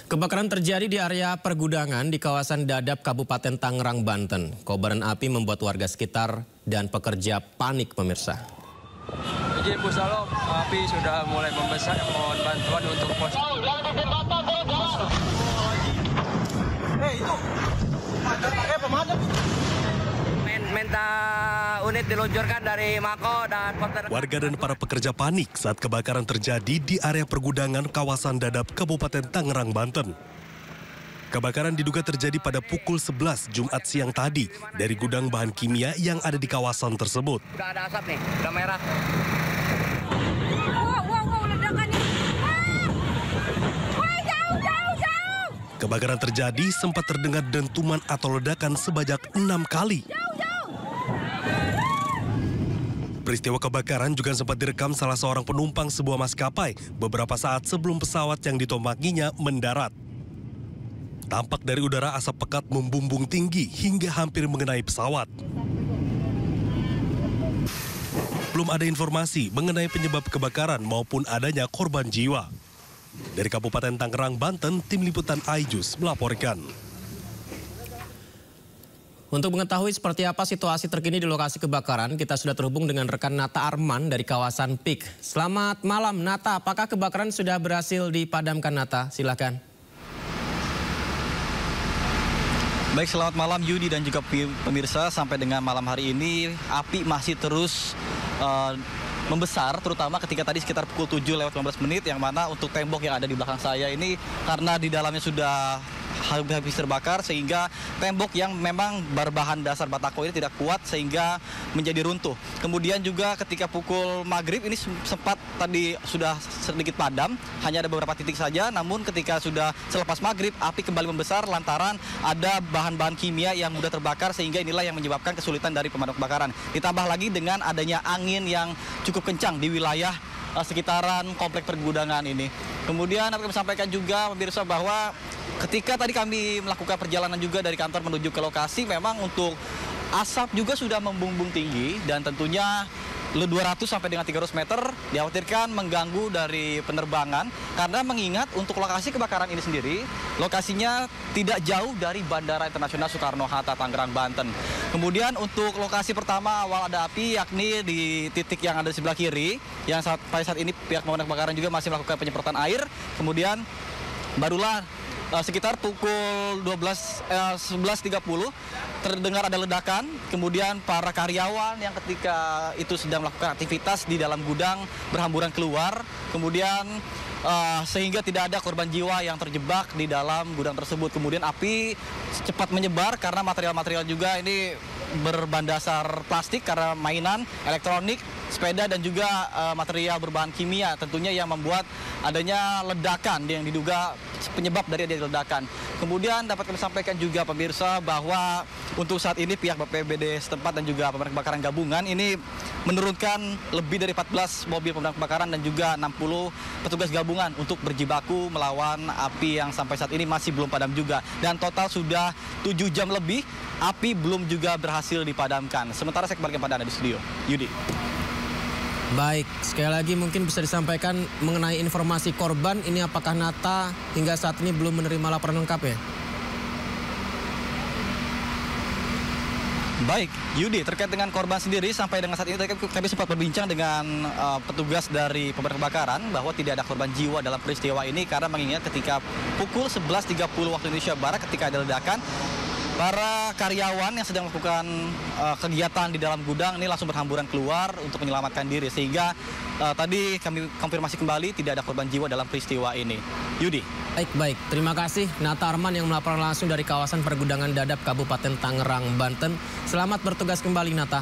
Kebakaran terjadi di area pergudangan di kawasan Dadap, Kabupaten Tangerang, Banten. Kobaran api membuat warga sekitar dan pekerja panik, pemirsa. Izin Bu Salom, api sudah mulai membesar. Mohon bantuan untuk pos. Minta unit diluncurkan dari Mako dan warga dan para pekerja panik saat kebakaran terjadi di area pergudangan kawasan Dadap, Kabupaten Tangerang, Banten. Kebakaran diduga terjadi pada pukul 11 Jumat siang tadi dari gudang bahan kimia yang ada di kawasan tersebut. Udah ada asap nih, udah merah. Ledakannya. Jauh. Kebakaran terjadi sempat terdengar dentuman atau ledakan sebanyak 6 kali. Peristiwa kebakaran juga sempat direkam salah seorang penumpang sebuah maskapai beberapa saat sebelum pesawat yang ditombakinya mendarat. Tampak dari udara asap pekat membumbung tinggi hingga hampir mengenai pesawat. Belum ada informasi mengenai penyebab kebakaran maupun adanya korban jiwa. Dari Kabupaten Tangerang, Banten, Tim Liputan iJus melaporkan. Untuk mengetahui seperti apa situasi terkini di lokasi kebakaran, kita sudah terhubung dengan rekan Nata Arman dari kawasan PIK. Selamat malam, Nata. Apakah kebakaran sudah berhasil dipadamkan, Nata? Silakan. Baik, selamat malam Yudi dan juga pemirsa. Sampai dengan malam hari ini, api masih terus membesar, terutama ketika tadi sekitar pukul 7:15 yang mana untuk tembok yang ada di belakang saya ini karena di dalamnya sudah habis terbakar sehingga tembok yang memang berbahan dasar batako ini tidak kuat sehingga menjadi runtuh. Kemudian juga ketika pukul maghrib ini sempat tadi sudah sedikit padam, hanya ada beberapa titik saja, namun ketika sudah selepas maghrib api kembali membesar lantaran ada bahan-bahan kimia yang mudah terbakar sehingga inilah yang menyebabkan kesulitan dari pemadam kebakaran. Ditambah lagi dengan adanya angin yang cukup kencang di wilayah sekitaran komplek pergudangan ini. Kemudian kami sampaikan juga pemirsa bahwa ketika tadi kami melakukan perjalanan juga dari kantor menuju ke lokasi, memang untuk asap juga sudah membumbung tinggi dan tentunya 200 sampai dengan 300 meter dikhawatirkan mengganggu dari penerbangan karena mengingat untuk lokasi kebakaran ini sendiri lokasinya tidak jauh dari Bandara Internasional Soekarno-Hatta, Tangerang, Banten. Kemudian untuk lokasi pertama awal ada api yakni di titik yang ada di sebelah kiri yang pada saat ini pihak pemadam kebakaran juga masih melakukan penyemprotan air. Kemudian barulah sekitar pukul 11.30 terdengar ada ledakan, kemudian para karyawan yang ketika itu sedang melakukan aktivitas di dalam gudang berhamburan keluar, kemudian sehingga tidak ada korban jiwa yang terjebak di dalam gudang tersebut. Kemudian api cepat menyebar karena material-material juga ini berbahan dasar plastik karena mainan, elektronik, sepeda dan juga material berbahan kimia tentunya yang membuat adanya ledakan yang diduga penyebab dari adanya ledakan. Kemudian dapat kami sampaikan juga pemirsa bahwa untuk saat ini pihak BPBD setempat dan juga pemadam kebakaran gabungan ini menurunkan lebih dari 14 mobil pemadam kebakaran dan juga 60 petugas gabungan untuk berjibaku melawan api yang sampai saat ini masih belum padam juga. Dan total sudah 7 jam lebih api belum juga berhasil dipadamkan. Sementara saya kembali kepada Anda di studio. Yudi. Baik, sekali lagi mungkin bisa disampaikan mengenai informasi korban ini, apakah Nata hingga saat ini belum menerima laporan lengkap ya? Baik, Yudi, terkait dengan korban sendiri sampai dengan saat ini kami sempat berbincang dengan petugas dari pemadam kebakaran bahwa tidak ada korban jiwa dalam peristiwa ini karena mengingat ketika pukul 11.30 waktu Indonesia Barat ketika ada ledakan, para karyawan yang sedang melakukan kegiatan di dalam gudang ini langsung berhamburan keluar untuk menyelamatkan diri sehingga tadi kami konfirmasi kembali tidak ada korban jiwa dalam peristiwa ini. Yudi. Baik. Terima kasih Nata Arman yang melaporkan langsung dari kawasan pergudangan Dadap, Kabupaten Tangerang, Banten. Selamat bertugas kembali, Nata.